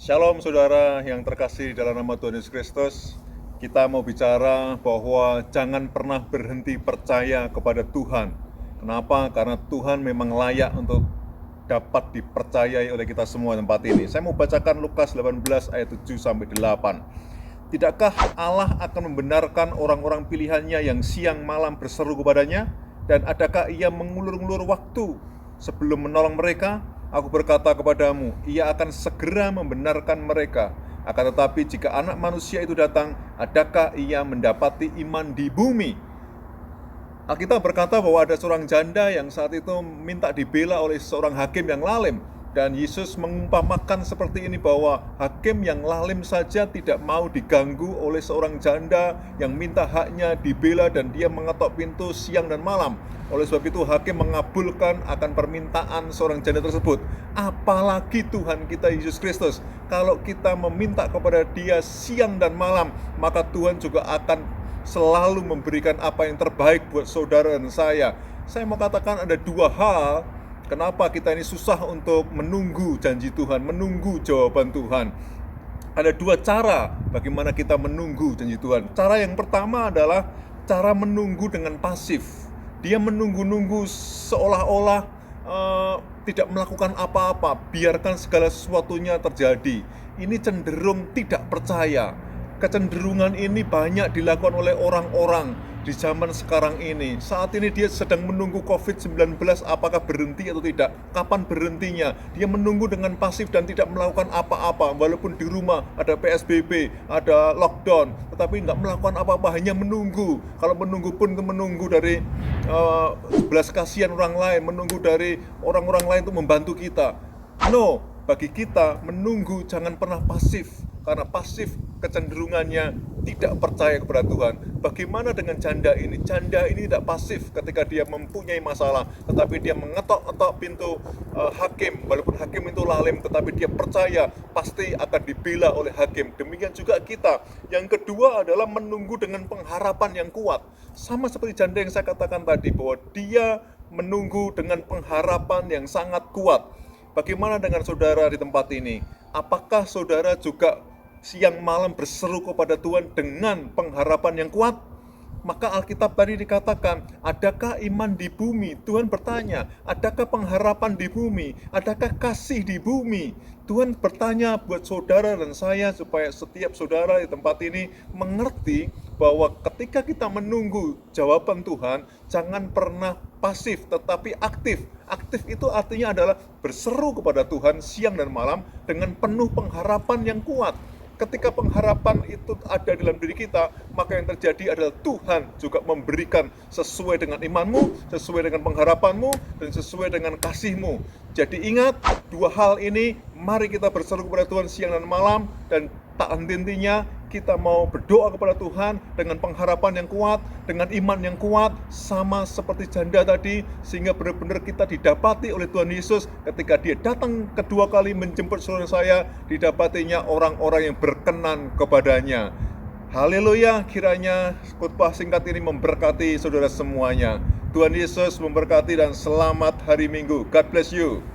Shalom saudara yang terkasih dalam nama Tuhan Yesus Kristus. Kita mau bicara bahwa jangan pernah berhenti percaya kepada Tuhan. Kenapa? Karena Tuhan memang layak untuk dapat dipercayai oleh kita semua tempat ini. Saya mau bacakan Lukas 18 ayat 7-8. Tidakkah Allah akan membenarkan orang-orang pilihannya yang siang malam berseru kepadanya? Dan adakah ia mengulur-ulur waktu sebelum menolong mereka? Aku berkata kepadamu, ia akan segera membenarkan mereka. Akan tetapi jika anak manusia itu datang, adakah ia mendapati iman di bumi? Alkitab berkata bahwa ada seorang janda yang saat itu minta dibela oleh seorang hakim yang lalim. Dan Yesus mengumpamakan seperti ini bahwa hakim yang lalim saja tidak mau diganggu oleh seorang janda yang minta haknya dibela dan dia mengetok pintu siang dan malam. Oleh sebab itu hakim mengabulkan akan permintaan seorang janda tersebut. Apalagi Tuhan kita Yesus Kristus, kalau kita meminta kepada Dia siang dan malam, maka Tuhan juga akan selalu memberikan apa yang terbaik buat saudara dan saya. Saya mau katakan ada dua hal kenapa kita ini susah untuk menunggu janji Tuhan, menunggu jawaban Tuhan. Ada dua cara bagaimana kita menunggu janji Tuhan. Cara yang pertama adalah cara menunggu dengan pasif. Dia menunggu-nunggu seolah-olah tidak melakukan apa-apa, biarkan segala sesuatunya terjadi. Ini cenderung tidak percaya. Kecenderungan ini banyak dilakukan oleh orang-orang di zaman sekarang ini. Saat ini dia sedang menunggu COVID-19 apakah berhenti atau tidak. Kapan berhentinya? Dia menunggu dengan pasif dan tidak melakukan apa-apa. Walaupun di rumah ada PSBB, ada lockdown, tetapi nggak melakukan apa-apa, hanya menunggu. Kalau menunggu pun itu menunggu dari belas kasihan orang lain, menunggu dari orang-orang lain untuk membantu kita. No, bagi kita menunggu jangan pernah pasif. Karena pasif kecenderungannya tidak percaya kepada Tuhan. Bagaimana dengan janda ini? Janda ini tidak pasif ketika dia mempunyai masalah, tetapi dia mengetok-etok pintu hakim. Walaupun hakim itu lalim, tetapi dia percaya pasti akan dibela oleh hakim. Demikian juga kita. Yang kedua adalah menunggu dengan pengharapan yang kuat. Sama seperti janda yang saya katakan tadi, bahwa dia menunggu dengan pengharapan yang sangat kuat. Bagaimana dengan saudara di tempat ini? Apakah saudara juga siang malam berseru kepada Tuhan dengan pengharapan yang kuat? Maka Alkitab tadi dikatakan, adakah iman di bumi? Tuhan bertanya, adakah pengharapan di bumi? Adakah kasih di bumi? Tuhan bertanya buat saudara dan saya supaya setiap saudara di tempat ini mengerti bahwa ketika kita menunggu jawaban Tuhan, jangan pernah pasif tetapi aktif. Aktif itu artinya adalah berseru kepada Tuhan siang dan malam dengan penuh pengharapan yang kuat. Ketika pengharapan itu ada dalam diri kita, maka yang terjadi adalah Tuhan juga memberikan sesuai dengan imanmu, sesuai dengan pengharapanmu, dan sesuai dengan kasihmu. Jadi ingat, dua hal ini, mari kita berseru kepada Tuhan siang dan malam, dan tak henti-hentinya kita mau berdoa kepada Tuhan dengan pengharapan yang kuat, dengan iman yang kuat, sama seperti janda tadi, sehingga benar-benar kita didapati oleh Tuhan Yesus ketika Dia datang kedua kali menjemput saudara saya, didapatinya orang-orang yang berkenan kepadanya. Haleluya, kiranya khotbah singkat ini memberkati saudara semuanya. Tuhan Yesus memberkati dan selamat hari Minggu. God bless you.